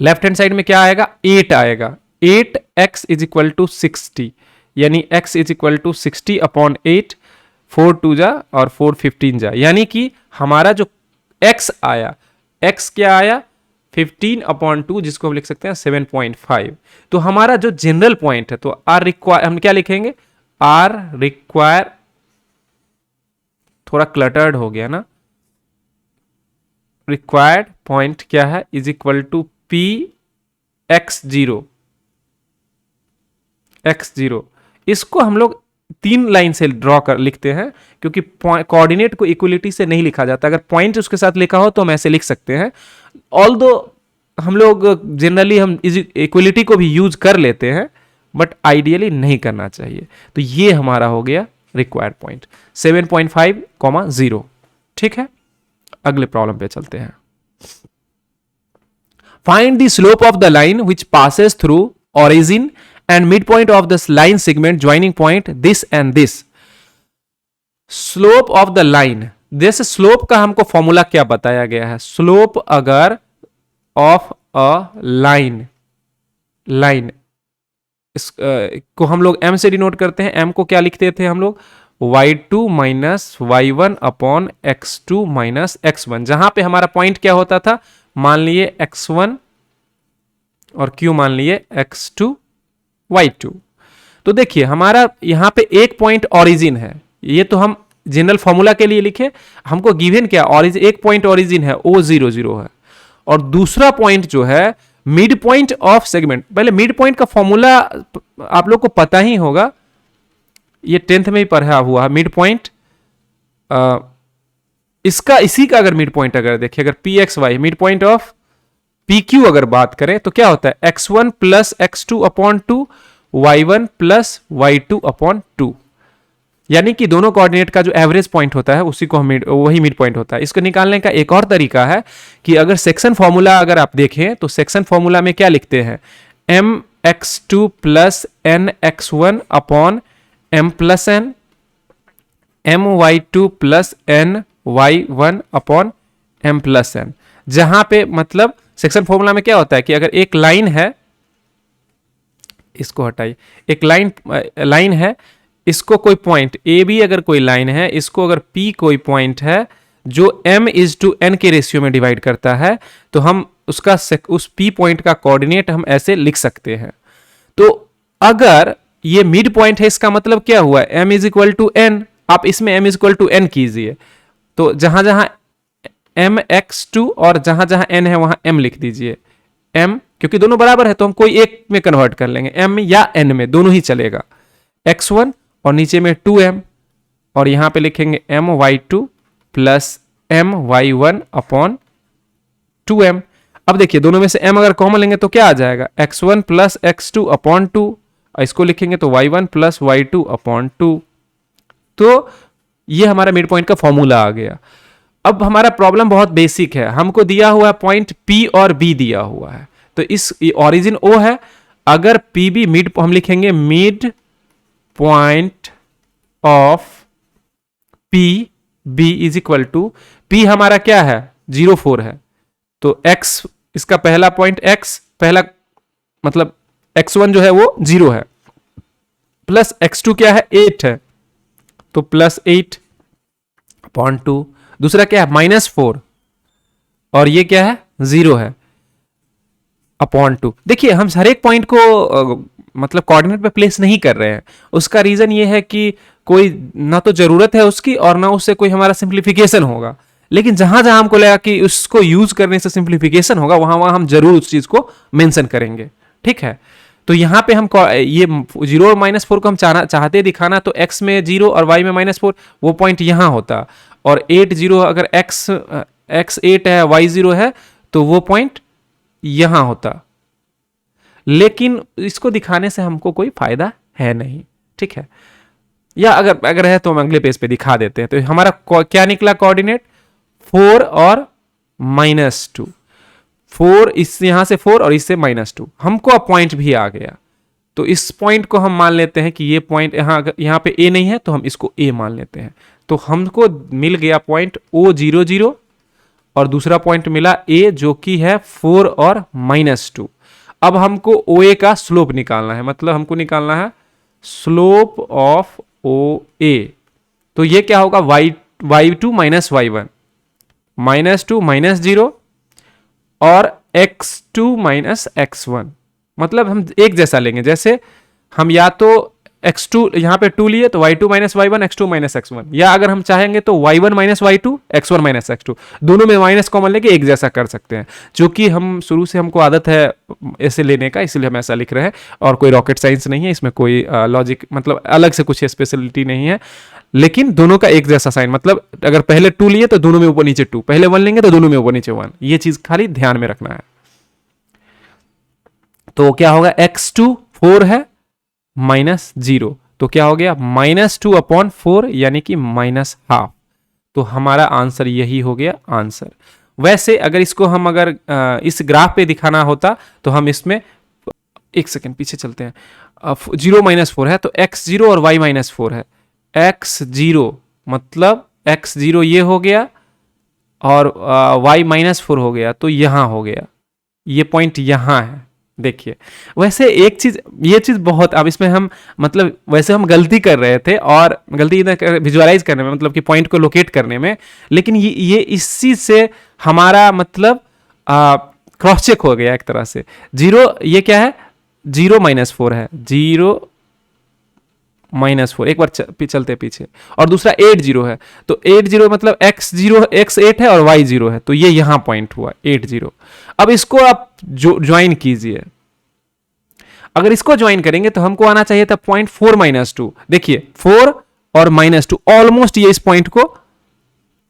लेफ्ट हैंड साइड में क्या आएगा, 8 आएगा, 8x इज इक्वल टू 60, यानी x is equal to 60 upon 8, 4 2 जा और 4 15 जा, यानी कि हमारा जो x आया, x क्या आया 15 अपॉन 2, जिसको हम लिख सकते हैं 7.5। तो हमारा जो जनरल पॉइंट है, तो आर रिक्वायर हम क्या लिखेंगे, आर रिक्वायर, थोड़ा क्लटर्ड हो गया ना, रिक्वायर्ड पॉइंट क्या है, is equal to P x0, इसको हम लोग 3 लाइन से ड्रॉ कर लिखते हैं, क्योंकि कोऑर्डिनेट को इक्वलिटी से नहीं लिखा जाता, अगर पॉइंट उसके साथ लिखा हो तो हम ऐसे लिख सकते हैं। ऑल्दो हम लोग जनरली हम इक्वलिटी को भी यूज कर लेते हैं, बट आइडियली नहीं करना चाहिए। तो ये हमारा हो गया रिक्वायर्ड पॉइंट 7.5, 0। ठीक है, अगले प्रॉब्लम पे चलते हैं। Find the slope of the line which passes through origin and mid point of the line segment joining point this and this. Slope of the line, जैसे स्लोप का हमको फॉर्मूला क्या बताया गया है, स्लोप अगर ऑफ अ लाइन को हम लोग m से डिनोट करते हैं, m को क्या लिखते थे हम लोग, y2 minus y1 upon x2 minus x1, जहां पे हमारा पॉइंट क्या होता था, मान लिए x1 और q मान लिए x2 y2। तो देखिए हमारा यहां पे एक पॉइंट ओरिजिन है, ये तो हम जनरल फॉर्मूला के लिए लिखे, हमको गिवन क्या ओरिजिन, एक पॉइंट ओरिजिन है O00 है, और दूसरा पॉइंट जो है मिड पॉइंट ऑफ सेगमेंट। पहले मिड पॉइंट का फॉर्मूला आप लोग को पता ही होगा, ये 10th में ही पढ़ा हुआ है, मिड पॉइंट इसका, इसी का अगर मिड पॉइंट अगर देखिए, अगर PXY mid point of PQ अगर बात करें तो क्या होता है, x1 plus x2 upon 2, y1 plus y2 upon 2, यानी कि दोनों कोऑर्डिनेट का जो एवरेज पॉइंट होता है उसी को हम वही मिड पॉइंट होता है। इसको निकालने का एक और तरीका है कि अगर सेक्शन फॉर्मूला अगर आप देखें तो सेक्शन फॉर्मूला में क्या लिखते हैं, mx2 plus nx1 upon m plus n, my2 plus ny1 upon m plus n, जहां पे मतलब सेक्शन फॉर्मूला में क्या होता है कि अगर एक लाइन है, इसको हटाइए, एक लाइन है, इसको कोई पॉइंट ए बी अगर कोई लाइन है, इसको अगर P कोई पॉइंट है जो m/n के रेशियो में डिवाइड करता है, तो हम उसका उस P पॉइंट का कोऑर्डिनेट हम ऐसे लिख सकते हैं। तो अगर ये मिड पॉइंट है, इसका मतलब क्या हुआ, m=n, आप इसमें m=n कीजिए, तो जहां जहां mx2 और जहां जहां n है वहां m लिख दीजिए, m क्योंकि दोनों बराबर है तो हम कोई एक में कन्वर्ट कर लेंगे, m या n में, दोनों ही चलेगा, x1 और नीचे में 2m, और यहां पे लिखेंगे my2 plus my1 upon 2m। अब देखिए दोनों में से m अगर कॉमन लेंगे तो क्या आ जाएगा, x1 प्लस x2 अपॉन 2, और इसको लिखेंगे तो y1 प्लस y2 अपॉन 2। तो ये हमारा मिड पॉइंट का फॉर्मूला आ गया। अब हमारा प्रॉब्लम बहुत बेसिक है, हमको दिया हुआ है पॉइंट P और B दिया हुआ है, तो इस ओरिजिन O है, अगर PB मिड, हम लिखेंगे mid point of PB is equal to, P हमारा क्या है 0 4 है, तो x इसका पहला पॉइंट x पहला मतलब x1 जो है वो 0 है, प्लस x2 क्या है 8 है, तो प्लस 8 अपॉन 2। दूसरा क्या है -4 और ये क्या है 0 है अपॉन 2। देखिए हम हर एक पॉइंट को मतलब कोऑर्डिनेट पे प्लेस नहीं कर रहे हैं, उसका रीजन ये है कि कोई ना तो जरूरत है उसकी और ना उससे कोई हमारा सिंप्लीफिकेशन होगा, लेकिन जहां जहां हमको लगा कि उसको यूज करने से सिंप्लीफिकेशन होगा वहां वहां हम जरूर उस चीज को मेंशन करेंगे। ठीक है, तो यहाँ पे हम ये 0 और -4 को हम चाहते दिखाना, तो x में 0 और y में -4, वो पॉइंट यहाँ होता, और 8 0 अगर x 8 है y 0 है तो वो पॉइंट यहाँ होता, लेकिन इसको दिखाने से हमको कोई फायदा है नहीं। ठीक है, या अगर है तो हम अगले पेज पे दिखा देते हैं। तो हमारा क्या निकला कोऑर्डिनेट 4 और -2, 4 इस यहां से 4 और इससे -2, हमको अब पॉइंट भी आ गया, तो इस पॉइंट को हम मान लेते हैं कि ये पॉइंट यहाँ पे A नहीं है तो हम इसको A मान लेते हैं, तो हमको मिल गया पॉइंट O 0 0 और दूसरा पॉइंट मिला A जो कि है 4 और -2। अब हमको OA का स्लोप निकालना है, मतलब हमको निकालना है स्लोप ऑफ OA, तो ये क्या होगा y2 माइनस y1, -2 -0 और x2 माइनस x1, मतलब हम एक जैसा लेंगे, जैसे हम या तो x2 यहां पे 2 लिए तो y2 minus y1 x2 minus x1, या अगर हम चाहेंगे तो y1 minus y2 x1 minus x2, दोनों में माइनस कॉमन लेके एक जैसा कर सकते हैं, जो कि हम शुरू से हमको आदत है ऐसे लेने का, इसलिए हम ऐसा लिख रहे हैं, और कोई रॉकेट साइंस नहीं है इसमें, कोई लॉजिक मतलब अलग से कुछ स्पेशलिटी नहीं है, लेकिन दोनों का एक जैसा साइन, मतलब अगर पहले 2 लिए तो दोनों में ऊपर नीचे 2, पहले 1 लेंगे तो दोनों में ऊपर नीचे 1, ये चीज खाली ध्यान में रखना है। तो क्या होगा x2 4 है -0, तो क्या हो गया -2 अपॉन 4 यानी कि -12, तो हमारा आंसर यही हो गया आंसर। वैसे अगर इसको हम अगर इस ग्राफ पे दिखाना होता तो हम इसमें एक सेकेंड पीछे चलते हैं, 0 -4 है तो x0 और y -4 है, x0 मतलब x0 ये हो गया और y -4 हो गया, तो यहां हो गया, ये पॉइंट यहां है। देखिए वैसे एक चीज, ये चीज बहुत, अब इसमें हम मतलब वैसे हम गलती कर रहे थे, और गलती इधर विजुअलाइज करने में, मतलब कि पॉइंट को लोकेट करने में, लेकिन ये इस चीज से हमारा मतलब क्रॉस चेक हो गया एक तरह से। 0 ये क्या है 0 -4 है, 0 -4 एक बार चलते पीछे, और दूसरा 8 0 है, तो 8 0 मतलब x0 x8 है और y 0 है, तो ये यहां पॉइंट हुआ 8 0। अब इसको आप ज्वाइन कीजिए, अगर इसको ज्वाइन करेंगे तो हमको आना चाहिए था पॉइंट 4 -2, देखिए 4 और -2 ऑलमोस्ट ये इस पॉइंट को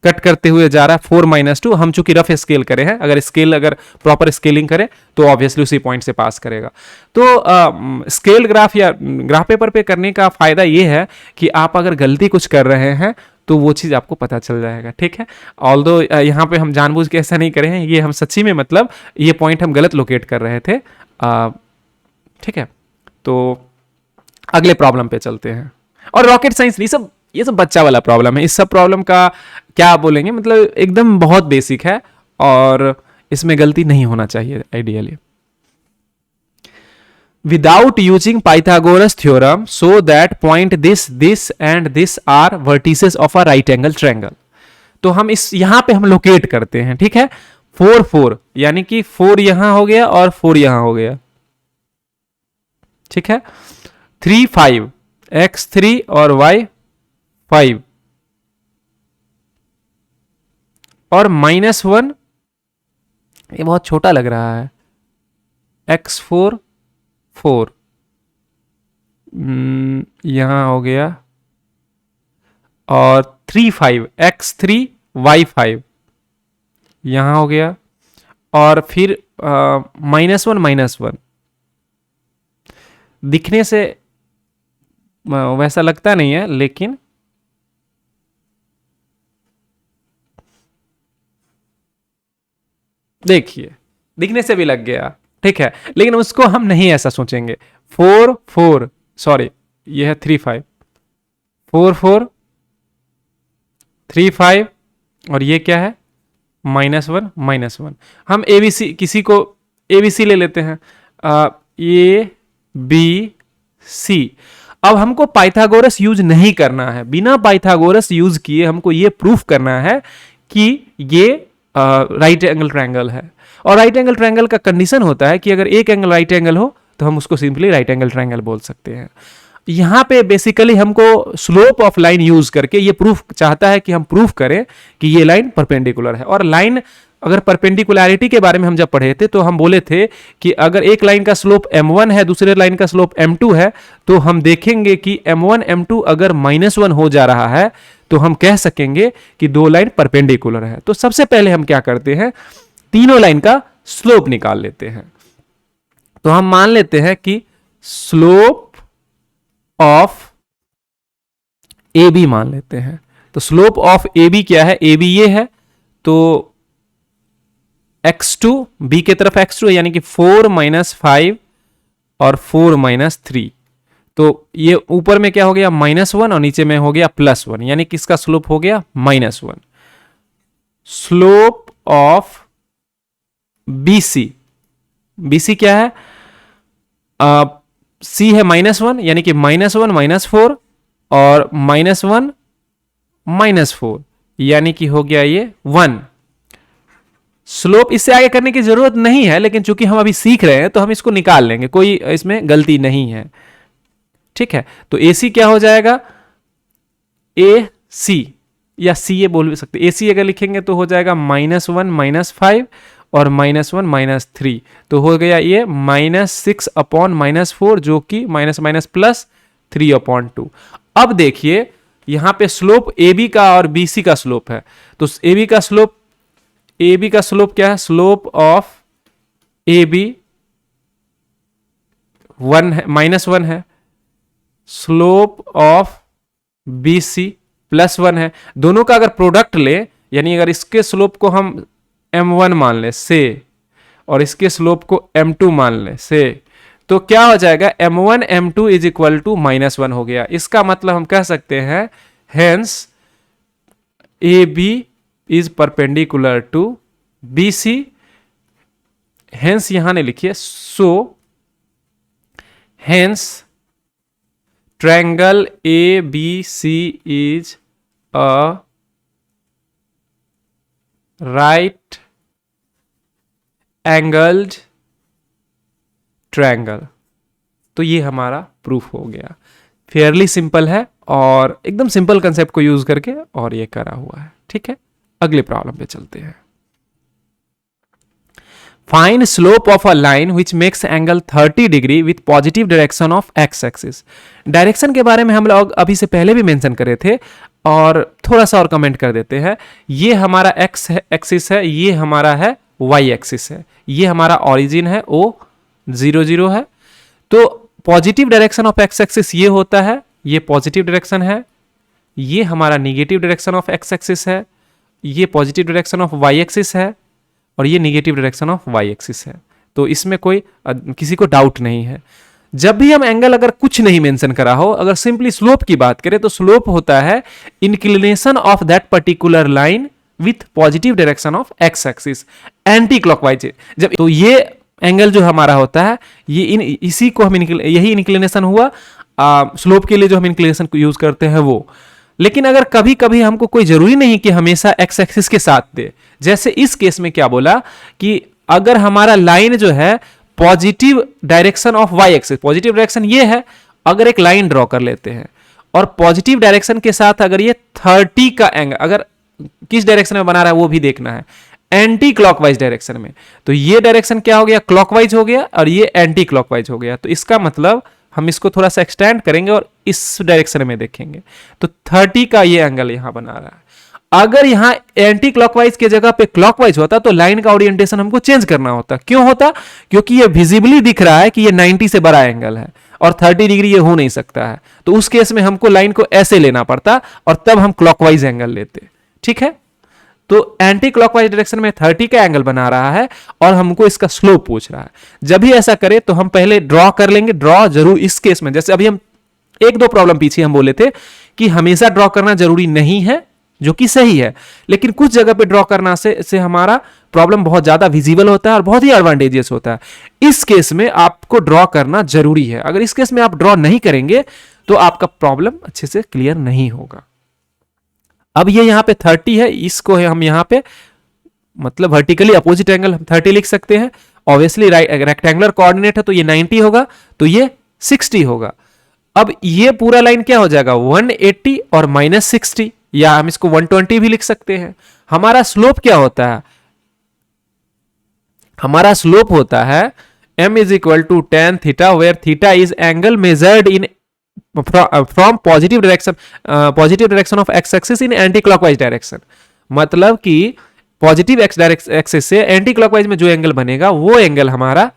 कट करते हुए जा रहा है, 4 -2, हम चूंकि रफ स्केल करे हैं, अगर प्रॉपर स्केलिंग करें तो ऑब्वियसली उसी पॉइंट से पास करेगा। तो स्केल ग्राफ या ग्राफ पेपर पे करने का फायदा ये है कि आप अगर गलती कुछ कर रहे हैं तो वो चीज़ आपको पता चल जाएगा। ठीक है, ऑल्दो यहाँ पे हम जानबूझ के ऐसा नहीं करे हैं, ये हम सच्ची में मतलब ये पॉइंट हम गलत लोकेट कर रहे थे। ठीक है, तो अगले प्रॉब्लम पे चलते हैं। और रॉकेट साइंस ये सब बच्चा वाला प्रॉब्लम है, इस सब प्रॉब्लम का क्या बोलेंगे, मतलब एकदम बहुत बेसिक है और इसमें गलती नहीं होना चाहिए ideally. Without using Pythagoras theorem, so that point this and this are vertices of a right angle triangle. तो हम इस यहां पे हम लोकेट करते हैं। ठीक है, 4 4 यानी कि 4 यहां हो गया और 4 यहां हो गया। ठीक है, 3 5 x3 और y5 और -1, ये बहुत छोटा लग रहा है, x4 4 यहां हो गया, और 3 5 x3 y5 यहां हो गया, और फिर -1 -1 दिखने से वैसा लगता नहीं है, लेकिन देखिए दिखने से भी लग गया, ठीक है, लेकिन उसको हम नहीं ऐसा सोचेंगे। 4 4 सॉरी, ये है 3 5, 4 4 3 5, और ये क्या है -1 -1। हम ABC, किसी को ABC ले लेते हैं, A B C। अब हमको पाइथागोरस यूज नहीं करना है, बिना पाइथागोरस यूज किए हमको ये प्रूफ करना है कि ये राइट एंगल ट्रायंगल है। और राइट एंगल ट्रायंगल का कंडीशन होता है कि अगर एक एंगल राइट एंगल हो तो हम उसको सिंपली राइट एंगल ट्रायंगल बोल सकते हैं। यहाँ पे बेसिकली हमको स्लोप ऑफ लाइन यूज करके ये प्रूफ चाहता है कि हम प्रूफ करें कि ये लाइन परपेंडिकुलर है। और लाइन, अगर परपेंडिकुलरिटी के बारे में हम जब पढ़े थे तो हम बोले थे कि अगर एक लाइन का स्लोप m1 है, दूसरे लाइन का स्लोप m2 है, तो हम देखेंगे कि m1 m2 अगर -1 हो जा रहा है तो हम कह सकेंगे कि दो लाइन परपेंडिकुलर है। तो सबसे पहले हम क्या करते हैं, तीनों लाइन का स्लोप निकाल लेते हैं। तो हम मान लेते हैं कि स्लोप ऑफ ए बी मान लेते हैं। तो स्लोप ऑफ ए बी क्या है, ए बी ये है, तो x2 b के तरफ x2 है, यानी कि 4 - 5 और 4 - 3। तो ये ऊपर में क्या हो गया -1 और नीचे में हो गया +1, यानी कि इसका स्लोप हो गया -1। स्लोप ऑफ BC, BC क्या है, C है -1, यानी कि -1 - 4 और -1 - 4, यानी कि हो गया ये 1। स्लोप इससे आगे करने की जरूरत नहीं है, लेकिन चूंकि हम अभी सीख रहे हैं तो हम इसको निकाल लेंगे, कोई इसमें गलती नहीं है, ठीक है। तो AC क्या हो जाएगा, AC या CA बोल भी सकते, AC अगर लिखेंगे तो हो जाएगा -1 - 5 और -1 - 3, तो हो गया ये -6/-4, जो कि -+3/2। अब देखिए यहां पे स्लोप AB का और BC का स्लोप है, तो AB का स्लोप क्या है, स्लोप ऑफ AB 1 है, -1 है, स्लोप ऑफ BC +1 है। दोनों का अगर प्रोडक्ट ले, यानी अगर इसके स्लोप को हम m1 मान ले से और इसके स्लोप को m2 मान ले से, तो क्या हो जाएगा, m1 m2 is equal to -1 हो गया। इसका मतलब हम कह सकते हैं hence AB is perpendicular to BC, hence यहां ने लिखिए, so hence triangle ABC is a right angled triangle. तो ये हमारा प्रूफ हो गया। फेयरली सिंपल है और एकदम सिंपल कंसेप्ट को यूज करके और ये करा हुआ है, ठीक है। अगले प्रॉब्लम पे चलते हैं। Find slope of a line which makes angle 30 degree with positive direction of x axis. Direction के बारे में हम लोग अभी से पहले भी मेंशन करे थे और थोड़ा सा और कमेंट कर देते हैं। ये हमारा एक्स एक्सिस है, ये हमारा है वाई एक्सिस है, ये हमारा ओरिजिन है O0 0 है। तो positive direction of x axis ये होता है, ये पॉजिटिव डायरेक्शन है, ये हमारा negative direction of x axis है, ये positive direction of y axis है और ये negative direction of y axis है। तो इसमें कोई किसी को डाउट नहीं है। जब भी हम एंगल अगर कुछ नहीं मेंशन करा हो, अगर सिंपली स्लोप की बात करें तो स्लोप होता है inclination of that particular line with positive direction of x axis anti clockwise. जब तो ये एंगल जो हमारा होता है ये इसी को हम यही इंक्लिनेशन हुआ स्लोप के लिए जो हम इंक्लिनेशन यूज करते हैं वो। लेकिन अगर कभी कभी हमको कोई जरूरी नहीं कि हमेशा एक्स एक्सिस के साथ दे, जैसे इस केस में क्या बोला कि अगर हमारा लाइन जो है positive direction of y axis, positive direction ये है, अगर एक लाइन ड्रॉ कर लेते हैं और पॉजिटिव डायरेक्शन के साथ अगर ये 30 का एंगल, अगर किस डायरेक्शन में बना रहा है वो भी देखना है, एंटी क्लॉकवाइज डायरेक्शन में, तो ये डायरेक्शन क्या हो गया, क्लॉकवाइज हो गया और ये एंटी क्लॉकवाइज हो गया। तो इसका मतलब हम इसको थोड़ा सा एक्सटेंड करेंगे और इस डायरेक्शन में देखेंगे तो 30 का ये एंगल यहां बना रहा है। अगर यहां एंटी क्लॉकवाइज के जगह पे क्लॉकवाइज होता तो लाइन का ओरिएंटेशन हमको चेंज करना होता। क्यों होता, क्योंकि ये विजिबली दिख रहा है कि ये 90 से बड़ा एंगल है और 30 डिग्री ये हो नहीं सकता है, तो उस केस में हमको लाइन को ऐसे लेना पड़ता और तब हम क्लॉकवाइज एंगल लेते। ठीक है, तो एंटी क्लॉकवाइज डायरेक्शन में 30 का एंगल बना रहा है और हमको इसका स्लोप पूछ रहा है। जब भी ऐसा करे तो हम पहले ड्रॉ कर लेंगे। ड्रॉ जरूर इस केस में, जैसे अभी हम एक दो प्रॉब्लम पीछे हम बोले थे कि हमेशा ड्रॉ करना जरूरी नहीं है, जो कि सही है, लेकिन कुछ जगह पे ड्रॉ करना से हमारा प्रॉब्लम बहुत ज्यादा विजिबल होता है और बहुत ही एडवांटेजियस होता है। इस केस में आपको ड्रॉ करना जरूरी है। अगर इस केस में आप ड्रॉ नहीं करेंगे तो आपका प्रॉब्लम अच्छे से क्लियर नहीं होगा। अब ये यहां पे 30 है, इसको है हम यहां पे मतलब वर्टिकली अपोजिट एंगल 30 लिख सकते हैं। ऑब्वियसली रेक्टेंगुलर कोऑर्डिनेट है तो ये 90 होगा, तो ये 60 होगा। अब ये पूरा लाइन क्या हो जाएगा 180 और -60, या हम इसको 120 भी लिख सकते हैं। हमारा स्लोप क्या होता है, हमारा स्लोप होता है m is equal to tan theta, where theta is angle measured in from positive direction of x axis in anti clockwise direction. मतलब कि पॉजिटिव एक्स एक्सिस से एंटी क्लॉकवाइज में जो एंगल बनेगा वो एंगल हमारा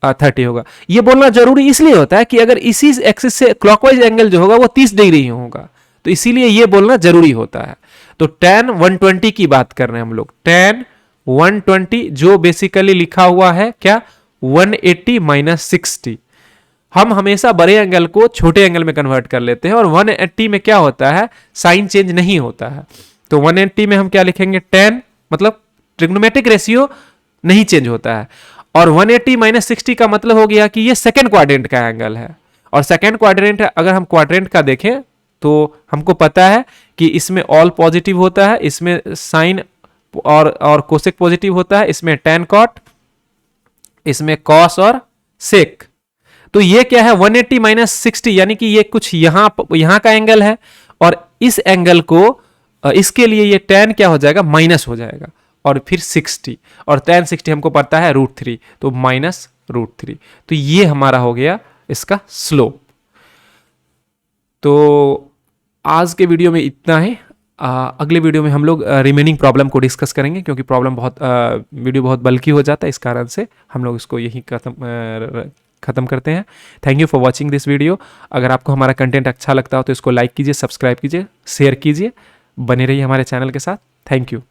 30 होगा। ये बोलना जरूरी इसलिए होता है कि अगर इसी एक्सिस से क्लॉकवाइज एंगल जो होगा वो 30 डिग्री ही होगा, तो इसीलिए ये बोलना जरूरी होता है। तो tan 120 की बात कर रहे हैं हम लोग, tan 120 जो बेसिकली लिखा हुआ है क्या 180 -60। हम हमेशा बड़े एंगल को छोटे एंगल में कन्वर्ट कर लेते हैं और 180 में क्या होता है साइन चेंज नहीं होता है। तो 180 में हम क्या लिखेंगे tan, मतलब ट्रिग्नोमेट्रिक रेशियो नहीं चेंज होता है, और 180 -60 का मतलब हो गया कि ये सेकेंड क्वाड्रेंट का एंगल है। और सेकेंड क्वाड्रेंट अगर हम क्वाड्रेंट का देखें तो हमको पता है कि इसमें ऑल पॉजिटिव होता है, इसमें साइन और कोसेक पॉजिटिव होता है, इसमें tan cot, इसमें cos और sec। तो ये क्या है 180 -60, यानी कि ये कुछ यहां का एंगल है, और इस एंगल को इसके लिए ये tan क्या हो जाएगा माइनस हो जाएगा, और फिर 60, और tan 60 हमको पता है √3, तो -√3। तो ये हमारा हो गया इसका स्लोप। तो आज के वीडियो में इतना है। अगले वीडियो में हम लोग रिमेनिंग प्रॉब्लम को डिस्कस करेंगे, क्योंकि प्रॉब्लम वीडियो बहुत बल्कि हो जाता है, इस कारण से हम लोग इसको यही खत्म करते हैं। Thank you for watching this video. अगर आपको हमारा कंटेंट अच्छा लगता हो तो इसको लाइक कीजिए, सब्सक्राइब कीजिए, शेयर कीजिए, बने रहिए हमारे चैनल के साथ। Thank you.